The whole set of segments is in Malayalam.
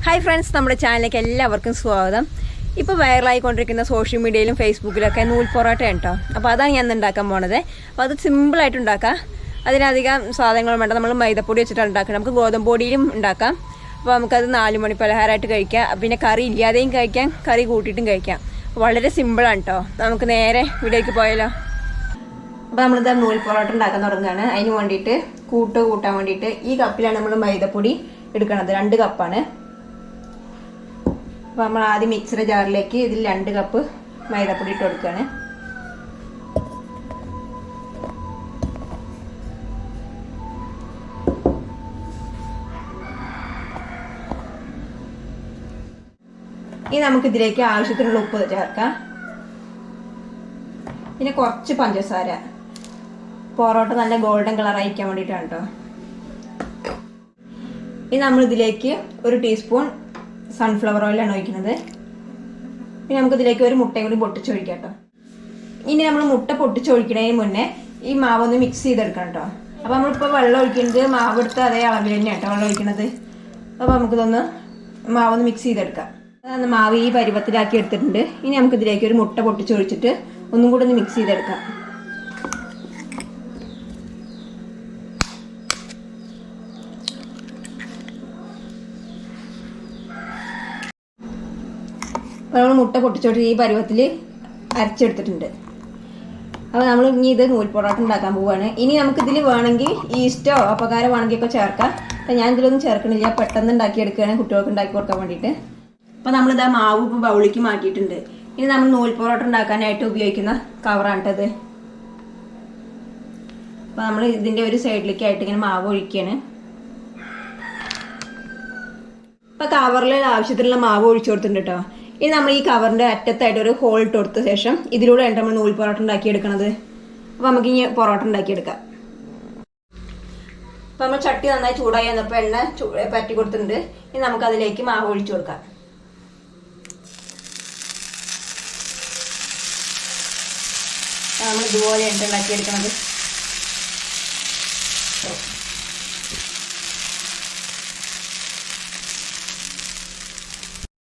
ഹായ് ഫ്രണ്ട്സ്, നമ്മുടെ ചാനലിലേക്ക് എല്ലാവർക്കും സ്വാഗതം. ഇപ്പോൾ വൈറലായിക്കൊണ്ടിരിക്കുന്ന സോഷ്യൽ മീഡിയയിലും ഫേസ്ബുക്കിലൊക്കെ നൂൽ പൊറോട്ട കേട്ടോ. അപ്പോൾ അതാണ് ഞാൻ ഉണ്ടാക്കാൻ പോണത്. അപ്പോൾ അത് സിമ്പിളായിട്ട് ഉണ്ടാക്കാം. അതിനധികം സാധനങ്ങളും വേണ്ട. നമ്മൾ മൈദപ്പൊടി വെച്ചിട്ടാണ് ഉണ്ടാക്കുന്നത്. നമുക്ക് ഗോതമ്പ് പൊടിയിലും ഉണ്ടാക്കാം. അപ്പോൾ നമുക്കത് 4 മണി പലഹാരമായിട്ട് കഴിക്കാം. പിന്നെ കറി ഇല്ലാതെയും കഴിക്കാം, കറി കൂട്ടിയിട്ടും കഴിക്കാം. വളരെ സിമ്പിളാണ് കേട്ടോ. നമുക്ക് നേരെ വീഡിയോയ്ക്ക് പോയാലോ. അപ്പോൾ നമ്മളിത് നൂൽ പൊറോട്ട ഉണ്ടാക്കാൻ തുടങ്ങുകയാണ്. അതിന് വേണ്ടിയിട്ട് കൂട്ടാൻ വേണ്ടിയിട്ട് ഈ കപ്പിലാണ് നമ്മൾ മൈദപ്പൊടി എടുക്കുന്നത്. 2 കപ്പാണ്. അപ്പോൾ നമ്മൾ ആദ്യം മിക്സിയുടെ ജാറിലേക്ക് ഇതിൽ 2 കപ്പ് മൈദപ്പൊടി ഇട്ട് കൊടുക്കുകയാണ്. ഇനി നമുക്കിതിലേക്ക് ആവശ്യത്തിനുള്ള ഉപ്പ് ചേർക്കാം. പിന്നെ കുറച്ച് പഞ്ചസാര. പൊറോട്ട നല്ല ഗോൾഡൻ കളർ ആയിരിക്കാൻ വേണ്ടിയിട്ടാണ് കേട്ടോ. ഇനി നമ്മളിതിലേക്ക് 1 ടീസ്പൂൺ സൺഫ്ലവർ ഓയിലാണ് ഒഴിക്കുന്നത്. ഇനി നമുക്കിതിലേക്ക് ഒരു മുട്ടയും കൂടി പൊട്ടിച്ചൊഴിക്കാം കേട്ടോ. ഇനി നമ്മൾ മുട്ട പൊട്ടിച്ചൊഴിക്കുന്നതിന് മുന്നേ ഈ മാവൊന്ന് മിക്സ് ചെയ്തെടുക്കണം കേട്ടോ. അപ്പോൾ നമ്മളിപ്പോൾ വെള്ളം ഒഴിക്കുന്നത് മാവ് എടുത്ത് അതേ അളവിൽ തന്നെയാണ് കേട്ടോ വെള്ളം ഒഴിക്കുന്നത്. അപ്പോൾ നമുക്കിതൊന്ന് മാവൊന്ന് മിക്സ് ചെയ്തെടുക്കാം. അതാണ് മാവ് ഈ പരുവത്തിലാക്കി എടുത്തിട്ടുണ്ട്. ഇനി നമുക്കിതിലേക്ക് ഒരു മുട്ട പൊട്ടിച്ചൊഴിച്ചിട്ട് ഒന്നും കൂടി ഒന്ന് മിക്സ് ചെയ്തെടുക്കാം. അപ്പോൾ നമ്മൾ മുട്ട പൊട്ടിച്ചോട്ട് ഈ പരുവത്തിൽ അരച്ചെടുത്തിട്ടുണ്ട്. അപ്പോൾ നമ്മൾ ഇനി ഇത് നൂൽ പൊറോട്ട ഉണ്ടാക്കാൻ പോവുകയാണ്. ഇനി നമുക്കിതിൽ വേണമെങ്കിൽ ഈസ്റ്റോ അപ്പകാരം വേണമെങ്കിൽ ഒക്കെ ചേർക്കാം. അപ്പം ഞാൻ ഇതിലൊന്നും ചേർക്കണില്ല, പെട്ടെന്ന് ഉണ്ടാക്കിയെടുക്കുകയാണ് കുട്ടികൾക്ക് ഉണ്ടാക്കി കൊടുക്കാൻ വേണ്ടിയിട്ട്. അപ്പോൾ നമ്മളിതാ മാവ് ഇപ്പോൾ ബൗളിക്ക് മാറ്റിയിട്ടുണ്ട്. ഇനി നമ്മൾ നൂൽ പൊറോട്ട ഉണ്ടാക്കാനായിട്ട് ഉപയോഗിക്കുന്ന കവറാണ് കേട്ടത്. അപ്പോൾ നമ്മൾ ഇതിൻ്റെ ഒരു സൈഡിലേക്കായിട്ട് ഇങ്ങനെ മാവ് ഒഴിക്കുകയാണ്. അപ്പോൾ കവറിൽ ആവശ്യത്തിനുള്ള മാവ് ഒഴിച്ചു കൊടുത്തിട്ടുണ്ട് കേട്ടോ. ഇനി നമ്മൾ ഈ കവറിൻ്റെ അറ്റത്തായിട്ട് ഒരു ഹോൾ ഇട്ട് കൊടുത്ത ശേഷം ഇതിലൂടെയാണ് നമ്മൾ നൂൽ പൊറോട്ട ഉണ്ടാക്കിയെടുക്കണത്. അപ്പോൾ നമുക്ക് ഇനി പൊറോട്ട ഉണ്ടാക്കിയെടുക്കാം. അപ്പോൾ നമ്മൾ ചട്ടി നന്നായി ചൂടായി വന്നപ്പോൾ എണ്ണ പറ്റി കൊടുത്തിട്ടുണ്ട്. ഇനി നമുക്ക് അതിലേക്ക് മാവ് ഒഴിച്ചു കൊടുക്കാം. നമ്മൾ ഇതുപോലെയാണ് ഉണ്ടാക്കിയെടുക്കണത്.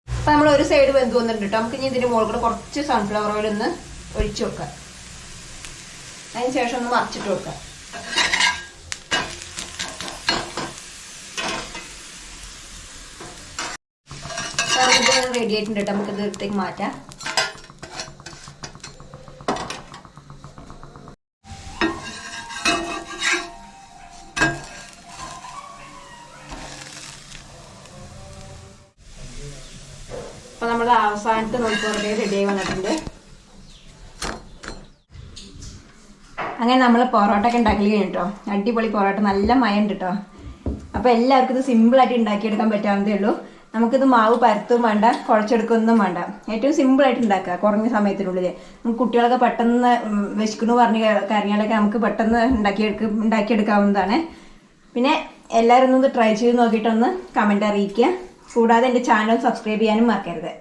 അപ്പം നമ്മൾ ഒരു സൈഡ് വെന്ത് വന്നിട്ടുണ്ട് കേട്ടോ. നമുക്ക് ഇനി ഇതിൻ്റെ മുകളിൽ കൂടെ കുറച്ച് സൺഫ്ലവർ ഓയിൽ ഒന്ന് ഒഴിച്ചു കൊടുക്കാം. അതിന് ശേഷം ഒന്ന് മറിച്ചിട്ട് കൊടുക്കാം. ഇത് റെഡി ആയിട്ടുണ്ട് കേട്ടോ. നമുക്കിത് എടുത്തേക്ക് മാറ്റാം. അപ്പോൾ നമ്മുടെ അവസാനത്തെ നൂൽ പൊറോട്ട റെഡി ആയി വന്നിട്ടുണ്ട്. അങ്ങനെ നമ്മൾ പൊറോട്ട ഒക്കെ ഉണ്ടാക്കി കേട്ടോ. അടിപൊളി പൊറോട്ട, നല്ല മയമുണ്ട് കേട്ടോ. അപ്പോൾ എല്ലാവർക്കും ഇത് സിമ്പിളായിട്ട് ഉണ്ടാക്കിയെടുക്കാൻ പറ്റാവുന്നതേ ഉള്ളൂ. നമുക്കിത് മാവ് പരത്തും വേണ്ട, കുഴച്ചെടുക്കൊന്നും വേണ്ട. ഏറ്റവും സിമ്പിളായിട്ട് ഉണ്ടാക്കുക കുറഞ്ഞ സമയത്തിനുള്ളിൽ. നമുക്ക് കുട്ടികളൊക്കെ പെട്ടെന്ന് വിശക്കുന്നു പറഞ്ഞ് കരഞ്ഞാലൊക്കെ നമുക്ക് പെട്ടെന്ന് ഉണ്ടാക്കിയെടുക്കാവുന്നതാണ്. പിന്നെ എല്ലാവരും ഒന്ന് ട്രൈ ചെയ്ത് നോക്കിയിട്ടൊന്ന് കമൻറ്റ് അറിയിക്കുക. കൂടാതെ എൻ്റെ ചാനൽ സബ്സ്ക്രൈബ് ചെയ്യാനും മറക്കരുത്.